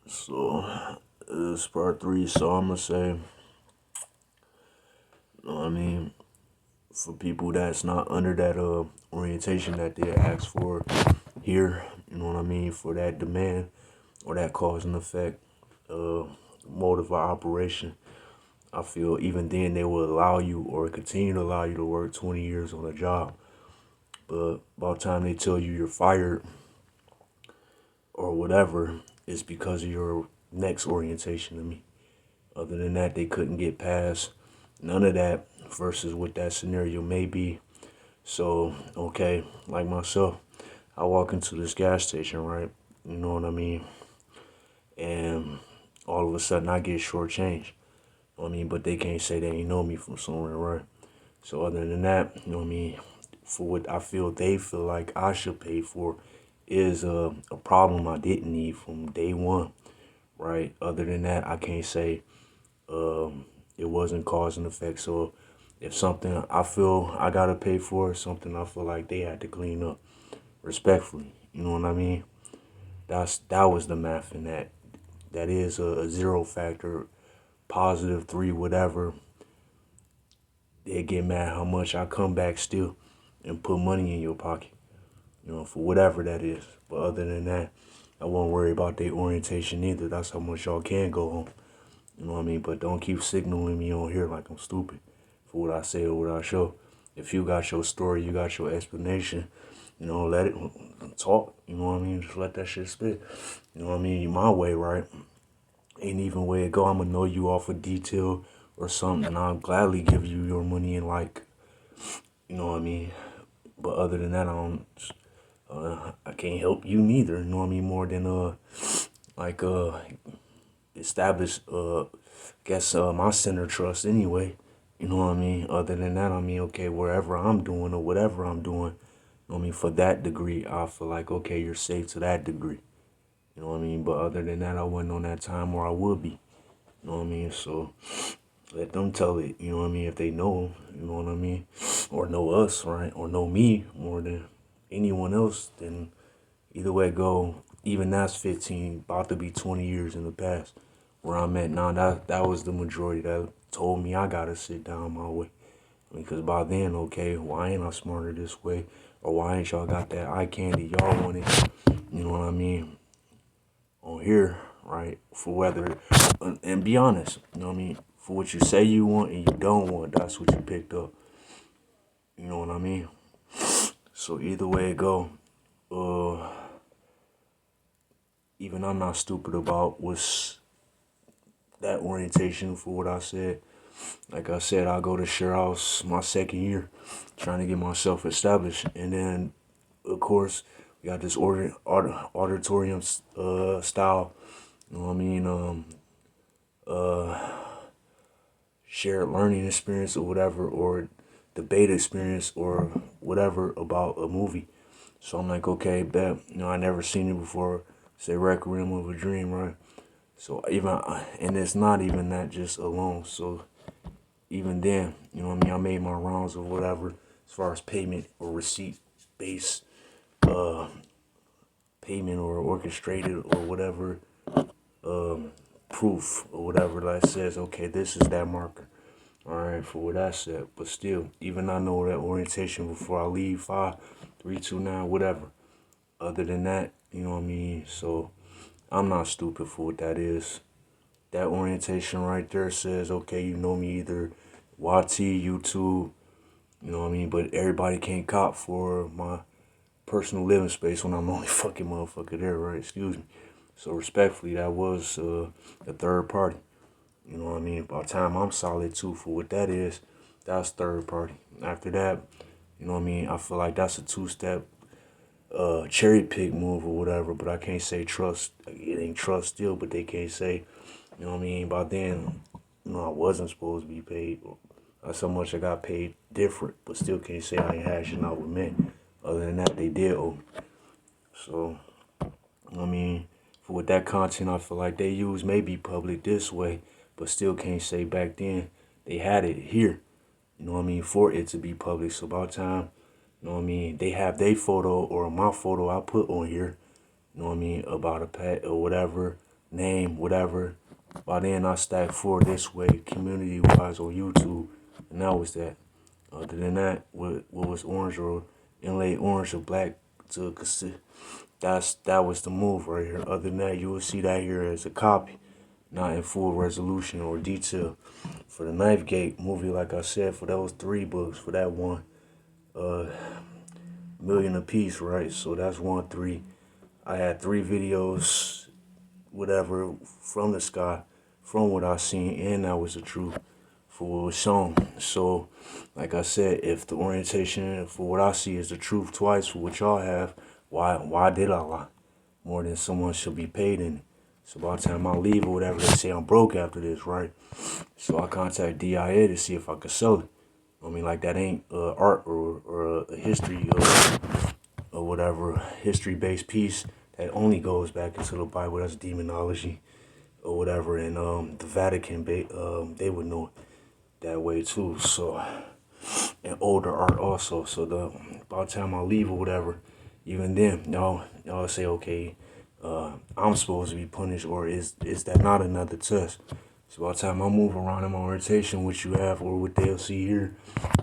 So it's part three. So I'm gonna say, you know what I mean, for people that's not under that orientation that they asked for here, you know what I mean, for that demand or that cause and effect uh mode of operation. I feel even then they will allow you or continue to allow you to work 20 years on a job. But by the time they tell you you're fired or whatever, it's because of your next orientation to me. Other than that, they couldn't get past none of that versus what that scenario may be. So, okay, like myself, I walk into this gas station, right? You know what I mean? And all of a sudden I get shortchanged. You know what I mean? But they can't say they ain't know me from somewhere, right? So other than that, you know what I mean? For what I feel they feel like I should pay for is a problem I didn't need from day one, right? Other than that, I can't say it wasn't cause and effect. So if something I feel I gotta pay for, something I feel like they had to clean up respectfully, you know what I mean? That was the math in that. That is a zero factor, positive three, whatever. They get mad how much I come back still and put money in your pocket, you know, for whatever that is. But other than that, I won't worry about their orientation either. That's how much y'all can go home. You know what I mean? But don't keep signaling me on here like I'm stupid for what I say or what I show. If you got your story, you got your explanation, you know, let it talk. You know what I mean? Just let that shit spit. You know what I mean? My way, right? Ain't even way it go. I'ma know you off a detail or something, and I'll gladly give you your money and like, you know what I mean? But other than that, I can't help you neither. You know what I mean? More than like establish guess my center trust anyway. You know what I mean? Other than that, I mean, okay, wherever I'm doing or whatever I'm doing, you know what I mean, for that degree, I feel like okay, you're safe to that degree. You know what I mean? But other than that, I wasn't on that time where I would be. You know what I mean? So let them tell it, you know what I mean, if they know, you know what I mean? Or know us, right? Or know me more than anyone else, then either way it go, even that's 15, about to be 20 years in the past. Where I'm at now, that was the majority that told me I gotta sit down my way. Because by then, okay, why ain't I smarter this way? Or why ain't y'all got that eye candy y'all wanted? You know what I mean? On here, right? For whether, and be honest, you know what I mean? For what you say you want and you don't want, that's what you picked up. You know what I mean? So either way it go, uh, even I'm not stupid about what's that orientation for what I said. Like I said, I go to share house my second year, trying to get myself established, and then of course we got this auditorium style. You know what I mean? Shared learning experience or whatever, or debate experience or whatever about a movie. So I'm like, okay, bet. You know, I never seen it before. Say Requiem of a Dream, right? So even, and it's not even that just alone. So even then, you know what I mean? I made my rounds or whatever as far as payment or receipt based payment or orchestrated or whatever proof or whatever that says, okay, this is that marker. All right, for what I said. But still, even I know that orientation before I leave 5, 3, 2, 9, whatever. Other than that, you know what I mean? So I'm not stupid for what that is. That orientation right there says, okay, you know me either YT, YouTube, you know what I mean? But everybody can't cop for my personal living space when I'm the only fucking motherfucker there, right? Excuse me. So respectfully, that was the third party. You know what I mean? By the time I'm solid too for what that is, that's third party. After that, you know what I mean? I feel like that's a two-step cherry pick move or whatever, but I can't say trust. It ain't trust still, but they can't say, you know what I mean? By then, you know, I wasn't supposed to be paid. Not so much I got paid different, but still can't say I ain't hashing out with men. Other than that, they did owe me. So, I mean, for what that content I feel like they use may be public this way, but still can't say back then they had it here. You know what I mean? For it to be public. So about time, you know what I mean? They have their photo or my photo I put on here, you know what I mean? About a pet or whatever. name, whatever. By then, I stacked 4 this way, community-wise on YouTube, and that was that. Other than that, what was orange or inlaid orange or black to that was the move right here. Other than that, you will see that here as a copy, not in full resolution or detail. For the Knife Gate movie, like I said, for those 3 books, for that one, million apiece, right? So that's 1-3. I had 3 videos, whatever, from the sky, from what I seen, and that was the truth for what was shown. So, like I said, if the orientation for what I see is the truth twice for what y'all have, why did I lie? More than someone should be paid in it. So by the time I leave or whatever, they say I'm broke after this, right? So I contact DIA to see if I could sell it. I mean, like that ain't art or a history or whatever history-based piece that only goes back into the Bible. That's demonology or whatever, and the Vatican, they would know it that way too. So, and older art also. So by the time I leave or whatever, even then, y'all say, okay, I'm supposed to be punished, or is that not another test? So by the time I move around in my orientation, what you have or what they'll see here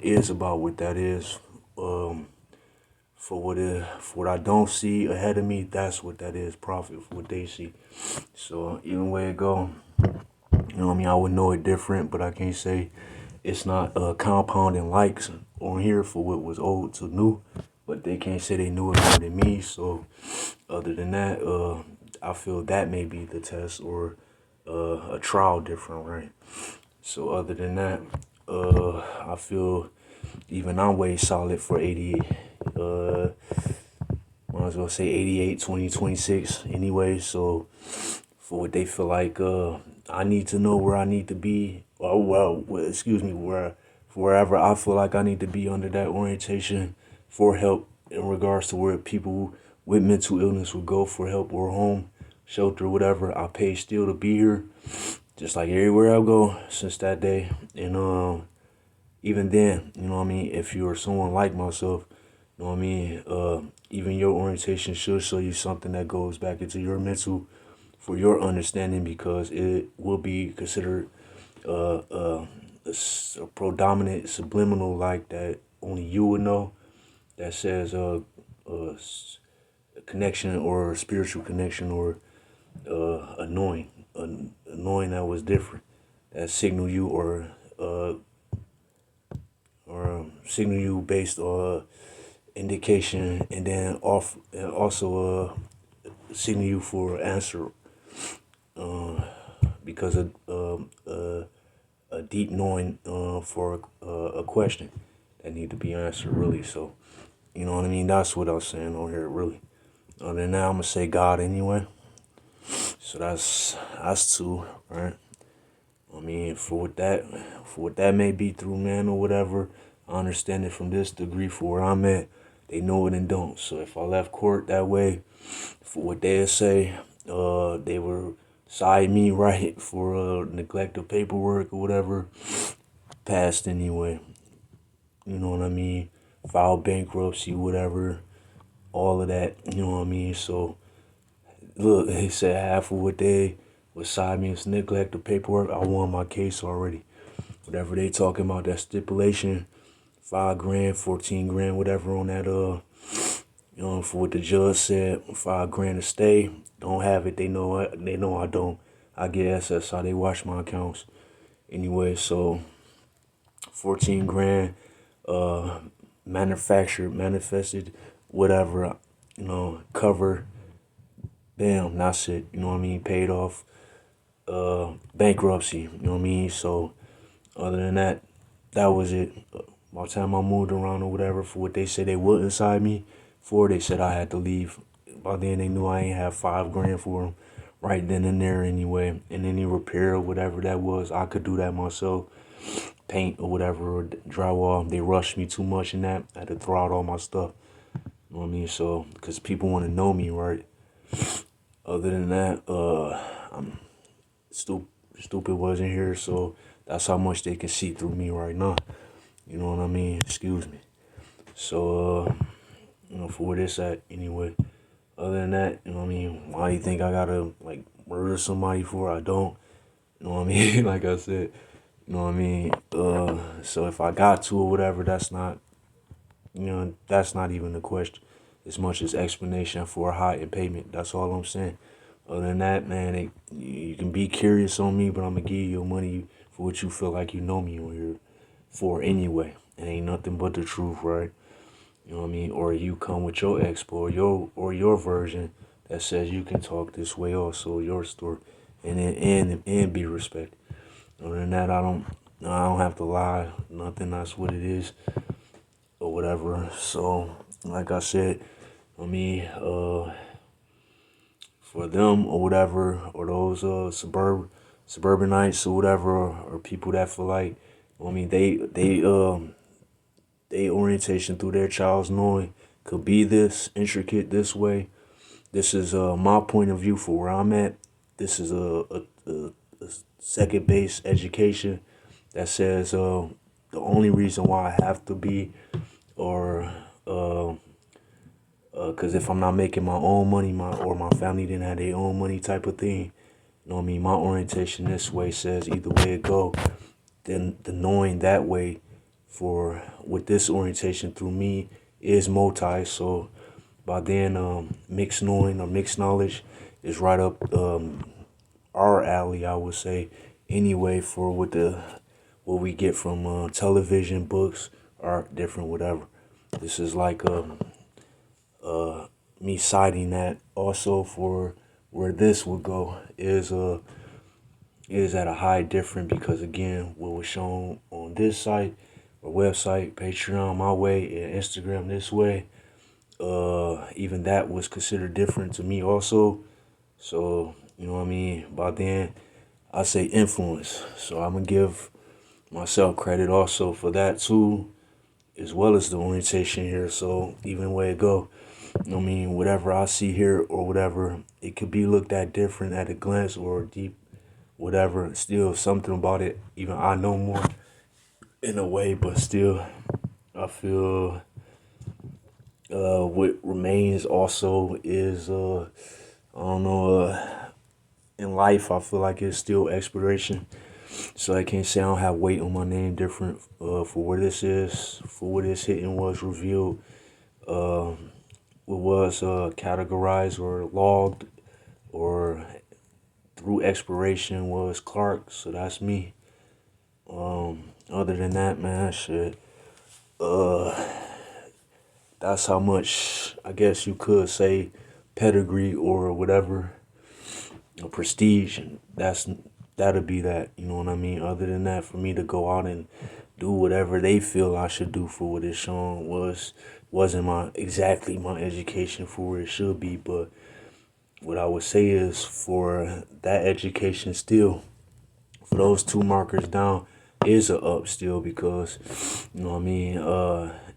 is about what that is. For what I don't see ahead of me, that's what that is. Profit for what they see. So even way it go, you know what I mean? I would know it different, but I can't say it's not compounding likes on here for what was old to new. But they can't say they knew it more than me. So other than that, I feel that may be the test or a trial different, right? So other than that, I feel even I'm way solid for 80. Might as well say 88, 2026 anyway. So for what they feel like, I need to know where I need to be. Or excuse me, wherever I feel like I need to be under that orientation for help in regards to where people with mental illness would go for help or home, shelter, whatever. I pay still to be here, just like everywhere I go since that day. And even then, you know what I mean, if you're someone like myself, you know what I mean, even your orientation should show you something that goes back into your mental for your understanding, because it will be considered a predominant subliminal like that only you would know, that says a connection or a spiritual connection or annoying, annoying that was different, that signal you or signal you based on indication, and then off and also signal you for answer because of a deep knowing for a question that need to be answered, really. So you know what I mean, that's what I was saying on here, really. Other than that, I'm gonna say God anyway. So that's 2, right? I mean, for what that may be through man or whatever, I understand it from this degree for where I'm at. They know it and don't. So if I left court that way, for what they'll say, they were side me right for neglect of paperwork or whatever. Passed anyway. You know what I mean? Filed bankruptcy, whatever. All of that. You know what I mean? So look, they said half of what they was side me is neglect of paperwork. I won my case already. Whatever they talking about, that stipulation, 5 grand, 14 grand, whatever on that, for what the judge said, 5 grand to stay. Don't have it. They know I don't. I get SSI. They watch my accounts anyway. So 14 grand, manifested, whatever, cover. Bam, that's it. You know what I mean? Paid off. Bankruptcy. You know what I mean? So other than that, that was it. By the time I moved around or whatever, for what they said they would inside me for, they said I had to leave. By then they knew I ain't have 5 grand for them right then and there anyway. And any repair or whatever that was, I could do that myself. Paint or whatever, or drywall. They rushed me too much in that. I had to throw out all my stuff. You know what I mean? So, because people want to know me, right? Other than that, I'm stupid wasn't here, so that's how much they can see through me right now. You know what I mean? Excuse me. So, for where this at anyway. Other than that, you know what I mean? Why do you think I gotta like murder somebody for. I don't. You know what I mean? Like I said, you know what I mean? So if I got to or whatever, that's not even the question. As much as explanation for a heightened payment. That's all I'm saying. Other than that, man, you can be curious on me, but I'm gonna give you your money for what you feel like you know me on here for anyway. It ain't nothing but the truth, right? You know what I mean? Or you come with your expo or your version that says you can talk this way also, your story, and be respected. Other than that, I don't have to lie. Nothing. That's what it is, or whatever. So, like I said, I mean, for them or whatever, or those suburbanites or whatever, or people that feel like, I mean, they orientation through their child's knowing could be this intricate this way. This is my point of view for where I'm at. This is a second base education that says the only reason why I have to be or because if I'm not making my own money, my family didn't have their own money type of thing. You know what I mean? My orientation this way says either way it go, then the knowing that way for with this orientation through me is multi. So by then, mixed knowing or mixed knowledge is right up our alley, I would say. Anyway, for what we get from television, books, art, different whatever. This is like me citing that also for where this would go is at a high different because again what was shown on this site or website, Patreon my way and Instagram this way, even that was considered different to me also. So, you know what I mean? By then I say influence. So I'm gonna give myself credit also for that too, as well as the orientation here. So even way it go. I mean, whatever I see here or whatever, it could be looked at different at a glance or deep, whatever. Still, something about it, even I know more in a way, but still, I feel what remains also is, I don't know, in life, I feel like it's still exploration. So I can't say I don't have weight on my name different for where this is, for where this hitting was revealed. What was categorized or logged or through exploration was Clark, so that's me. Other than that, man, shit, that's how much I guess you could say pedigree or whatever, prestige. That'll be that. You know what I mean? Other than that, for me to go out and do whatever they feel I should do for what it's shown wasn't my exactly my education for where it should be, but what I would say is for that education still, for those two markers down, is a up still because, you know what I mean,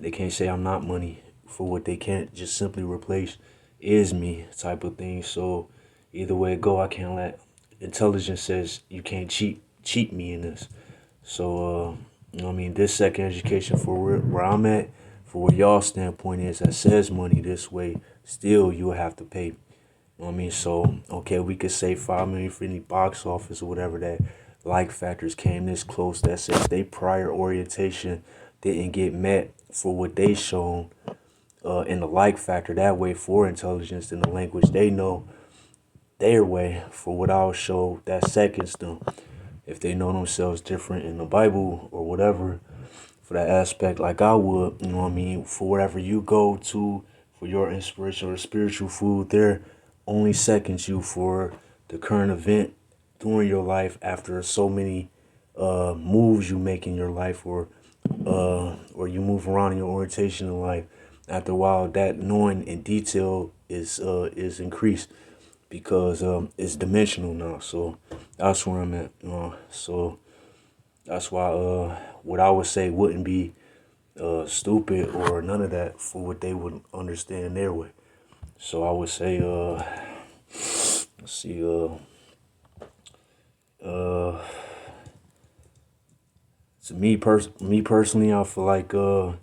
they can't say I'm not money for what they can't just simply replace is me type of thing. So either way it go, I can't let intelligence says you can't cheat me in this. So you know what I mean, this second education for where I'm at, for where y'all standpoint is that says money this way, still you will have to pay. You know what I mean? So, okay, we could say 5 million for any box office or whatever that like factors came this close that says they prior orientation didn't get met for what they shown in the like factor that way for intelligence in the language they know their way for what I'll show that seconds them if they know themselves different in the Bible or whatever for that aspect like I would, you know what I mean, for wherever you go to for your inspiration or spiritual food there only seconds you for the current event during your life after so many moves you make in your life or you move around in your orientation in life. After a while, that knowing in detail is increased because it's dimensional now. So that's where I'm at. So that's why what I would say wouldn't be stupid or none of that for what they would understand their way. So I would say let's see uh to me personally, I feel like I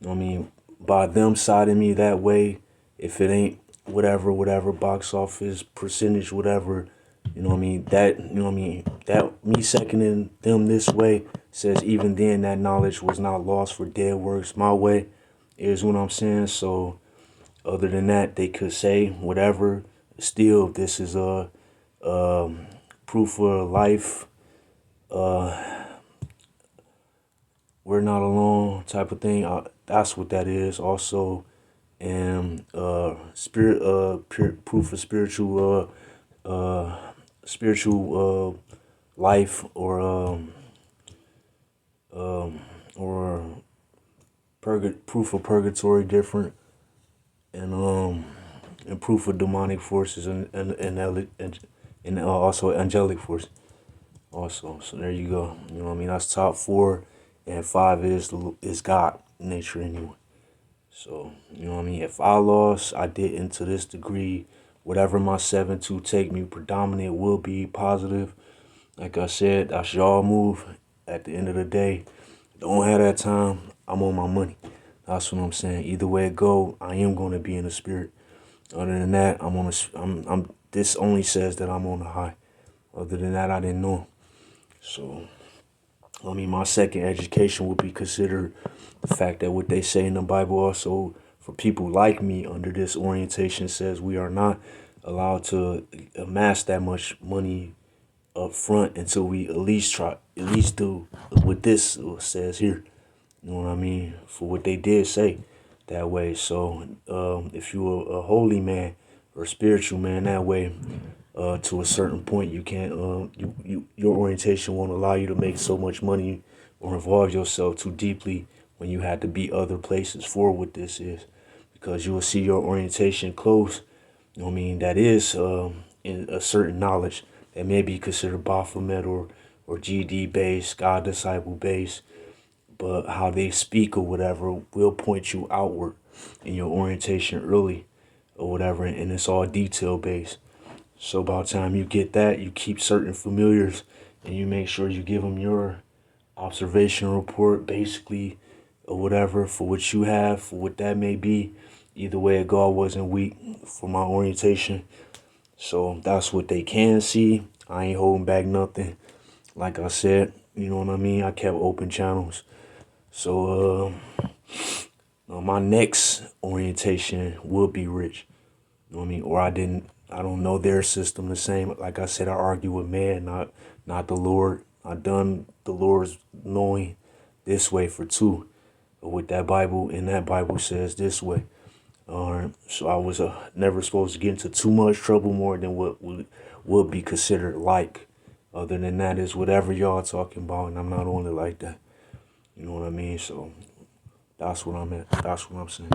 mean by them siding me that way, if it ain't whatever box office percentage whatever You know what I mean? That, you know what I mean? That me seconding them this way says even then that knowledge was not lost for dead works my way, is what I'm saying. So other than that, they could say whatever. Still, this is a proof of life. We're not alone type of thing. That's what that is. Also, and proof of spiritual life, or proof of purgatory different, and and proof of demonic forces, and also angelic force also. So there you go. You know what I mean? That's top four, and five is God nature anyway. So you know what I mean? If I lost, I didn't to this degree. Whatever my 7-2 take me, predominant will be positive. Like I said, that's y'all move. At the end of the day, don't have that time. I'm on my money. That's what I'm saying. Either way it go, I am going to be in the spirit. Other than that, I'm on a. I'm. This only says that I'm on the high. Other than that, I didn't know. So, I mean, my second education would be considered the fact that what they say in the Bible also for people like me under this orientation says we are not allowed to amass that much money up front until we at least do what this says here. You know what I mean? For what they did say that way. So if you're a holy man or spiritual man that way, to a certain point, you can't. Your orientation won't allow you to make so much money or involve yourself too deeply when you had to be other places for what this is, because you will see your orientation close. You know what I mean? That is in a certain knowledge that may be considered Baphomet or GD based, God disciple based, but how they speak or whatever will point you outward in your orientation early or whatever, and it's all detail based. So by the time you get that, you keep certain familiars and you make sure you give them your observation report, basically, or whatever, for what you have, for what that may be. Either way it go, I wasn't weak for my orientation. So that's what they can see. I ain't holding back nothing. Like I said, you know what I mean? I kept open channels. So my next orientation would be rich. You know what I mean? Or I don't know their system the same. Like I said, I argue with man, not the Lord. I done the Lord's knowing this way for two. But with that Bible, and that Bible says this way. So I was never supposed to get into too much trouble more than what would be considered like. Other than that is whatever y'all talking about, and I'm not on it like that. You know what I mean? So that's what I'm at. That's what I'm saying.